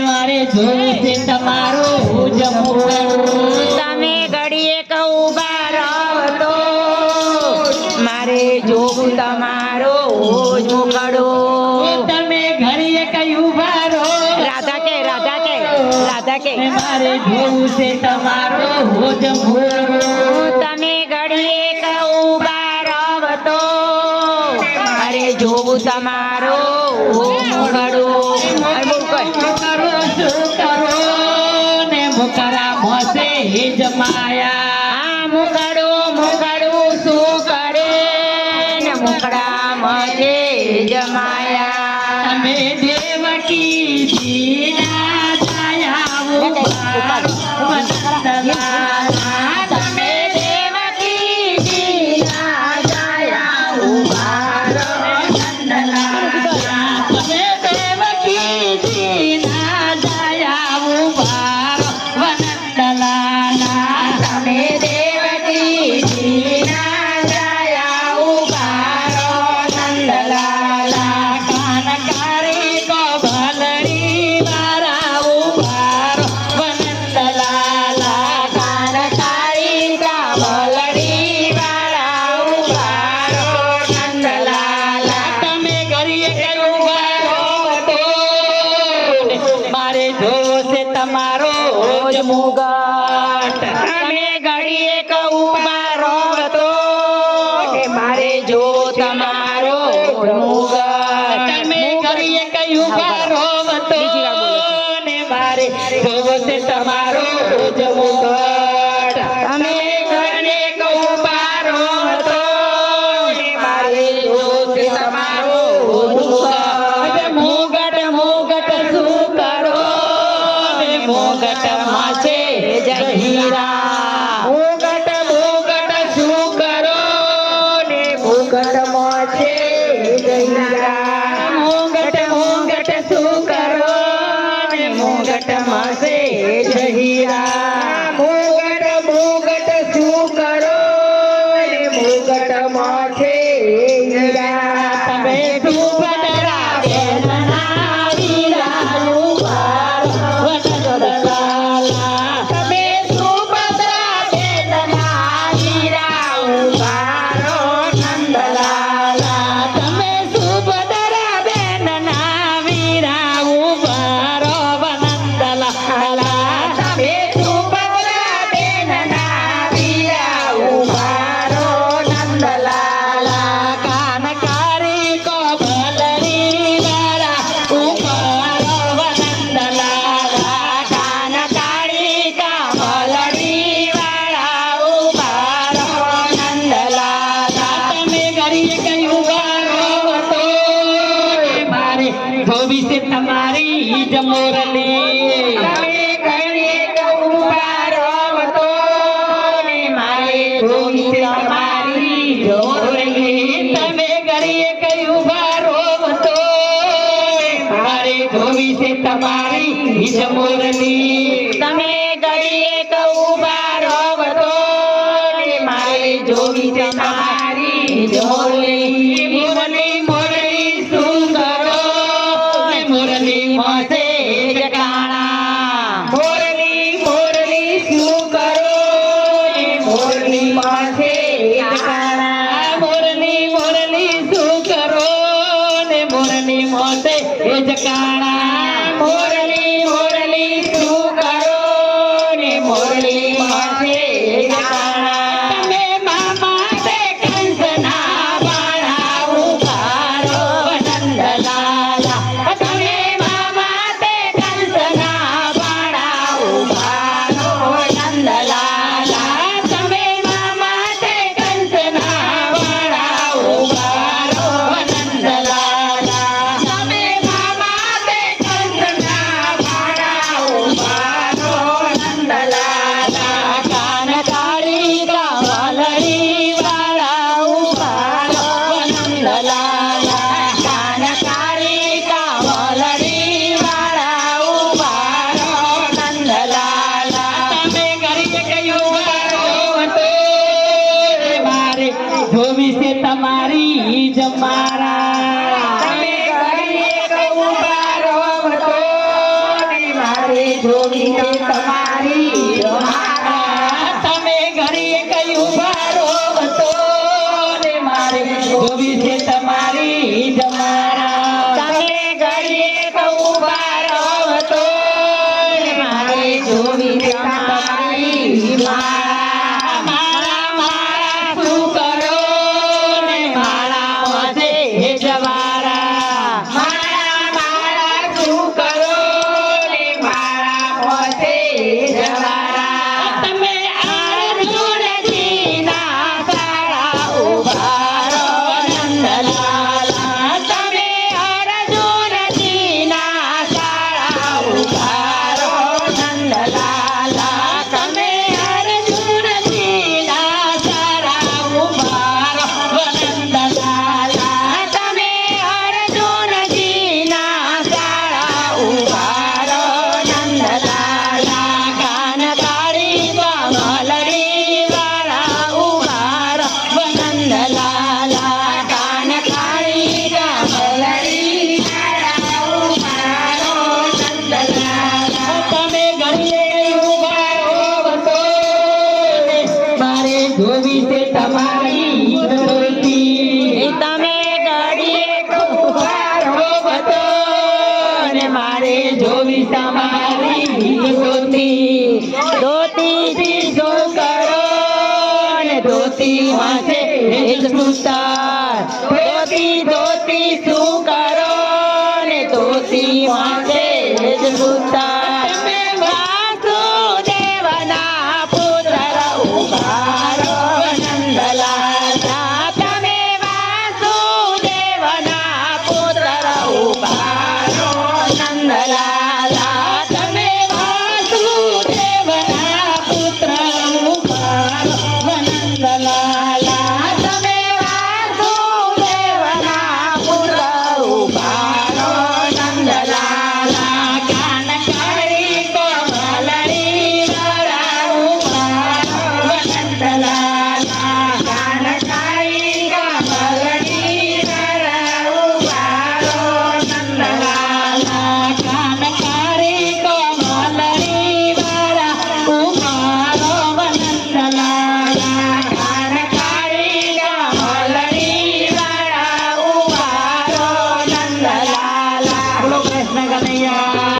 મારે જોવું છે તમારું જમવું તમે ઘડીએ ઊભા રહો તો મારે જોવું તમારો મુખડો તમે ઘડીએ કઈ ઉભા રહો રાધા કે રાધા કે રાધા કે મારે જોવું છે તમારો જમવું તમે ઘડીએ ઊભા રહો તો મારે જોવું તમારો મુખડો કરો શું કરો ને મુકરા મોસે જમાયા મુખડો મુખડું શું કરે ને મુખડા મજે જમાયા તમે દેવકી જીના દયાવું વંદના તમે દેવકીજીના દયાવું તમે દેવકીજીના દયાવું વંદના તમે દેવકીજીના દયાવું નંદલાલા કાનકારી કો ભલડી વારાવું ભારો વનંદલાલા કાનકારી કામલડી વાળા ઉભારો નંદલાલા તમે ઘડીએ કઈ ઉભા રહો તો મારે જોશે તમારો જ મુગટ તમે ઘડીએ ઊભા રહો તો મારે જો તમારો મુગટ તમે ઘડીએ કઈ ઉભા રહો તો ને મારે જોશે તમારો જ મુગટ તમે ઘડીએ ઊભા રહો તો મારે જોશે તમારો મુગટ મુગટ મુગટ શું કરો ને મુગટ માં છે જહીરા મુગટ મુગટ શું કરો ને મુગટ મોછે જઈરા મુગટ મુગટ શું કરો ને મુગટ માં છે જહીરા મુગટ મુગટ શું કરો ને મુગટ મોછે જઈરા તમે સુભદ્રા બેનના વીરાનું ભાર વનંદલાલા તમે સુભદ્રા બેનના વીરા ઉભારો નંદલાલા તમે સુભદ્રા બેનના વીરા ઉભારો વનંદલાલા તમે સુભદ્રા બેનના વીરા ઉભારો નંદલાલા કાનકારી કો ભલડી વાળા ઉભારો વનંદલાલા કાનકારી કામલડી વાળા ઉભારો નંદલાલા તમે ઘડીએ કઈ ઉભા રહો તો મારે ભવિષ્ય તમારી જ મોરલી તમે ઘડીએ ઊભા રહો તો ને મારે જોઈ તમારી જોરલી તમે ઘડીએ કઈ ઉભા રહો તો મારે ભવિષ્ય તમારી જ મોરલી તમે ઘડીએ ઊભા રહો તો ને મારે જોઈ તમારી જોરલી મોરલી મોરલી શું કરો ને મોરલી મોસે જટાણા મોરલી મોરલી શું કરો ને મોરલી માથે જગાણા મોરલી મોરલી શું કરો ને મોરલી મોસે જટાણા મોરલી મોરલી શું કરો ને મોરલી માથે જગાણા તમે મામા તે કંસના બાળા ઉભારો નંદલાલા તમે મામા તે કંસના બાળા ઉભારો નંદલાલા તમે મામા તે કંસના બાળા ઉભારો નંદલાલા તમે મામા તે જોવી છે તમારી મારા તમે ઘડીએ કઈ ઉભા રહો તો ને મારે જોવી છે તમારી જમારા તમે ઘડીએ ઉભા રહો તો મારે જોવી છે તમારી મારા મારા શું કરો ને મારા વાંચે હે જવારા મારા શું કરો ને મારા પોતે જવારા તમે અર્જુનજીના સારા ઉભા રહો નંદલાલા તમે અર્જુનજીના સારા ઉભા રહો નંદલાલા તમે અર્જુનજીના સારા ઉભા રહો નંદલાલા તમે અર્જુનજીના સારા ઉભા રહો નંદલાલા કાન કાળી કમલડી વાળા ઉભા રહો નંદલાલા કાન કાળી કમલડી વાળા ઉભા રહો નંદલાલા તમે ઘડીએ ઉભા રહો તો ને મારે જોવી છે તમારી જોતી તમે ઘડીએ ઉભા રહો તો ને મારે જોવી તમારી જોતી ધોતીથી જો કરો ને ધોતી માથે હેજ સુતાર ધોતી શું કરો ને ધોતી માથે હેજ સુતાર તમે વાસુદેવના પુત્ર ઉભા રહો નંદલાલા તમે વાસુદેવના પુત્ર ઉભા રહો નંદલાલા